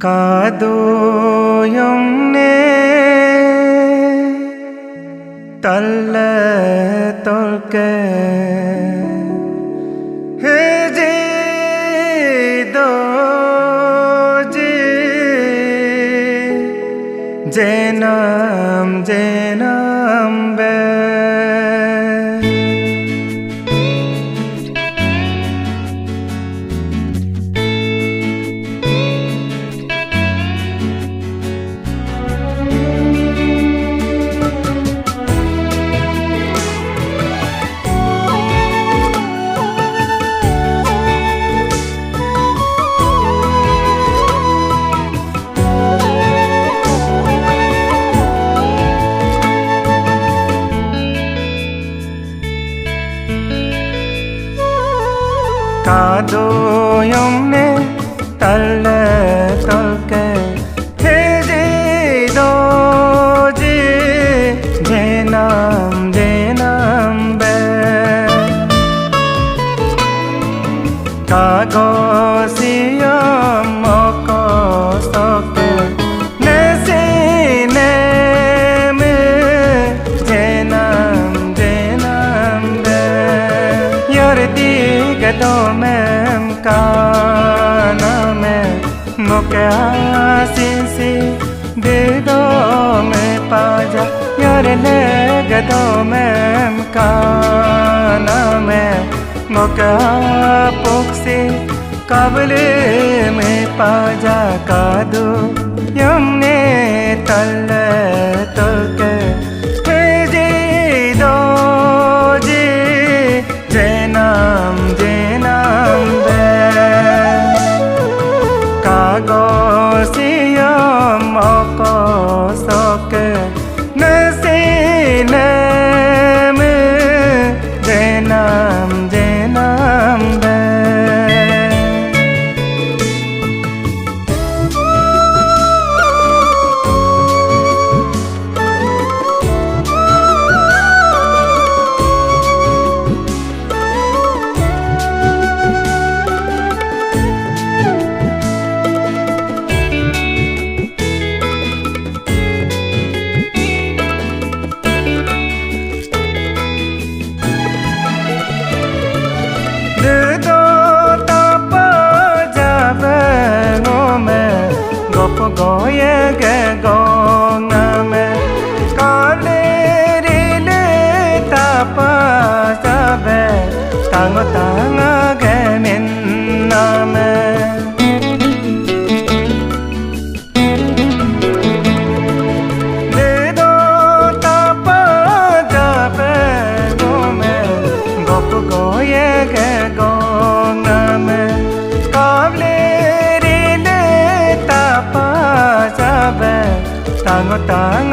കാതോയംനെ തല്ല തോൽക്കെ ഹേജേ ദോജി ജനം ജനം ബേ കാതോയംനെ തല്ല തോൽക്കെ ഹേജേ ദോജി ജനം ജനം ബേ കാഗോസിയം മോകോസോക്കെ നെസിനെമെ ജനം ജനം ബേ യർതി गदों में काना में मोके आसीसी दिलों में पाजा यार ले गदों में काना में मोके पोक्सी काबले में पाजा कादू यमने तल तोके हेजी दोजी जैनाम कागोसियम मोकोसोके नसीनेमे जैनाम जैनाम बे गोये गे गोंगा में काले रिले तापा सबे तांग तांग गे मिन्ना में ले दो तापा जाबे गो में गोप गोये गे गोंगा में काले तांग तांग